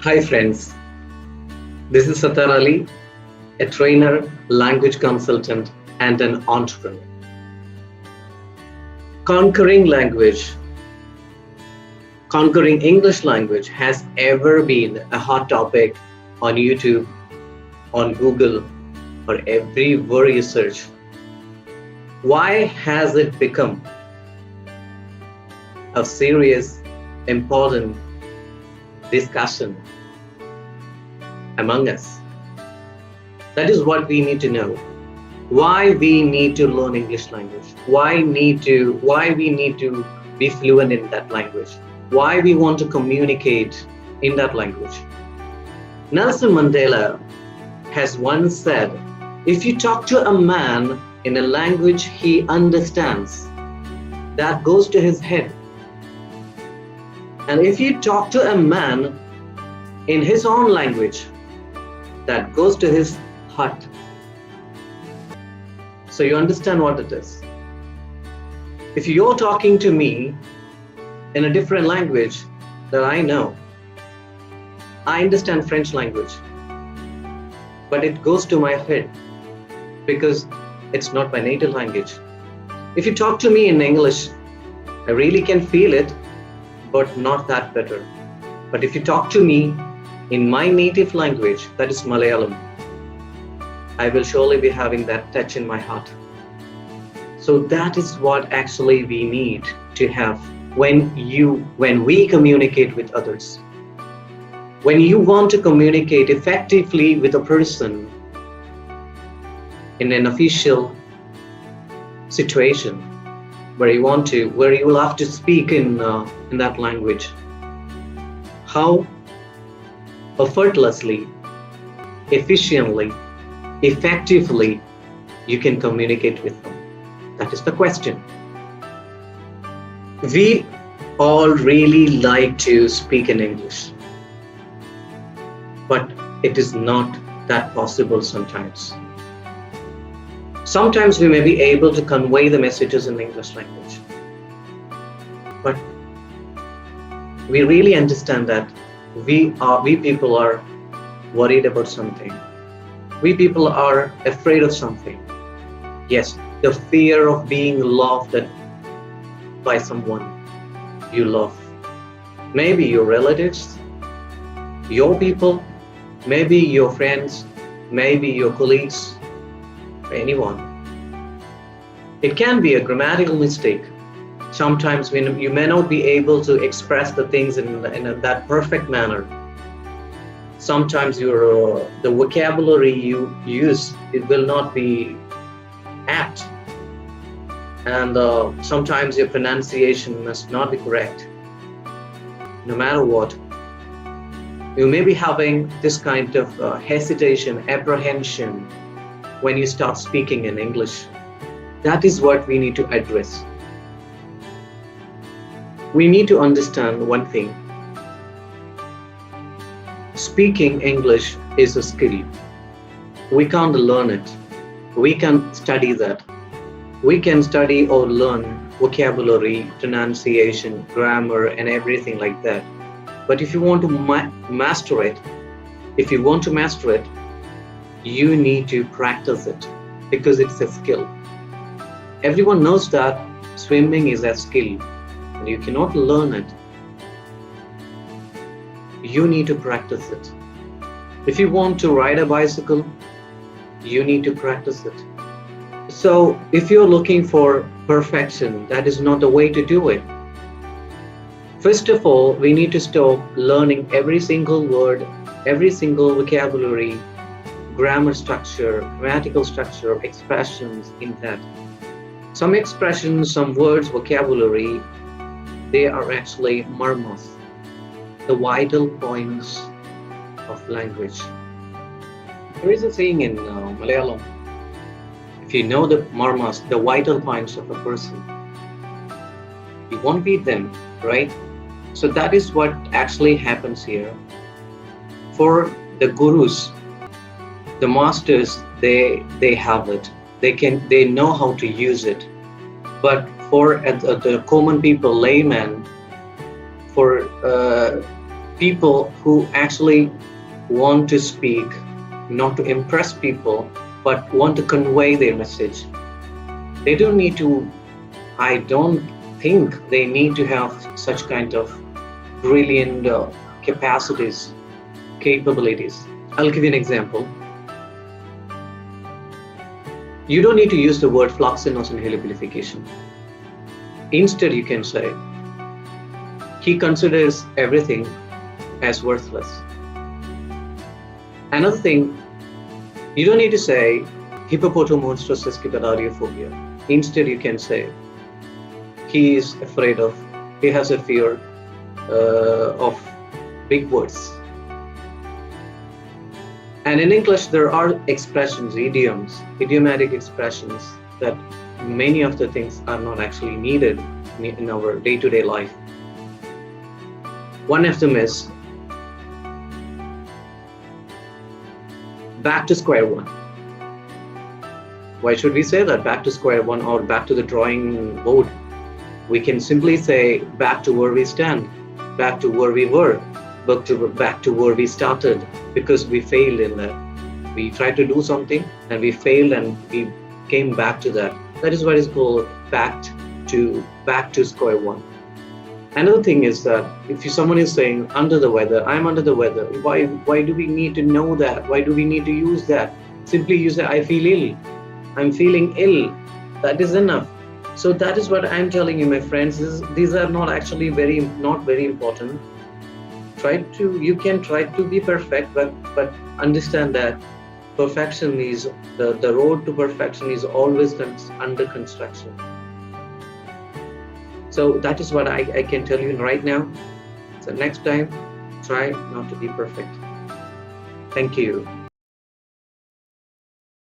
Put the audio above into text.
Hi friends, this is Sattar Ali, a trainer, language consultant, and an entrepreneur. Conquering language, conquering English language has ever been a hot topic on YouTube, on Google, or everywhere you search. Why has it become a serious, important discussion among us? That is what we need to know. Why we need to learn English language? Why we need to be fluent in that language? Why we want to communicate in that language? Nelson Mandela has once said, if you talk to a man in a language he understands, that goes to his head. And if you talk to a man in his own language, that goes to his heart. So you understand what it is. If you're talking to me in a different language that I know, I understand French language, but it goes to my head because it's not my native language. If you talk to me in English, I really can feel it, but not that better. But if you talk to me in my native language, that is Malayalam, I will surely be having that touch in my heart. So that is what actually we need to have when we communicate with others. When you want to communicate effectively with a person in an official situation where you will have to speak in that language, how effortlessly, efficiently, effectively you can communicate with them. That is the question. We all really like to speak in English, but it is not that possible sometimes. Sometimes we may be able to convey the messages in English language, but we really understand that we people are worried about something. We people are afraid of something. Yes, the fear of being loved by someone you love. Maybe your relatives, your people, maybe your friends, maybe your colleagues, anyone. It can be a grammatical mistake. Sometimes when you may not be able to express the things in that perfect manner. Sometimes the vocabulary you use, it will not be apt, and sometimes your pronunciation must not be correct. No matter what, you may be having this kind of hesitation, apprehension when you start speaking in English. That is what we need to address. We need to understand one thing. Speaking English is a skill. We can't learn it. We can study that. We can study or learn vocabulary, pronunciation, grammar, and everything like that. But if you want to master it, you need to practice it because it's a skill. Everyone knows that swimming is a skill, and you cannot learn it. You need to practice it. If you want to ride a bicycle, you need to practice it. So if you're looking for perfection, that is not the way to do it. First of all, we need to stop learning every single word, every single vocabulary, grammar structure, grammatical structure, expressions in that. Some expressions, some words, vocabulary, they are actually marmas, the vital points of language. There is a saying in Malayalam, if you know the marmas, the vital points of a person, you won't beat them, right? So that is what actually happens here. For the gurus, the masters, they have it. They know how to use it. But for the common people, laymen, for people who actually want to speak, not to impress people, but want to convey their message. They don't need to, I don't think they need to have such kind of brilliant capacities, capabilities. I'll give you an example. You don't need to use the word fluxinous inhalabilification. Instead, you can say, he considers everything as worthless. Another thing, you don't need to say hippopotamonstrous esquipedariophobia. Instead, you can say he is afraid of, he has a fear of big words. And in English, there are expressions, idioms, idiomatic expressions that many of the things are not actually needed in our day-to-day life. One of them is back to square one. Why should we say that? Back to square one or back to the drawing board? We can simply say back to where we stand, back to where we were, back to where we started, because we failed in that. We tried to do something and we failed and we came back to that. That is what is called back to square one. Another thing is that if someone is saying under the weather, I'm under the weather, why do we need to know that? Why do we need to use that? Simply use that, I feel ill, I'm feeling ill. That is enough. So that is what I'm telling you, my friends. These are not actually not very important. You can try to be perfect, but understand that perfection is the road to perfection is always under construction. So that is what I can tell you right now. So next time, try not to be perfect. Thank you.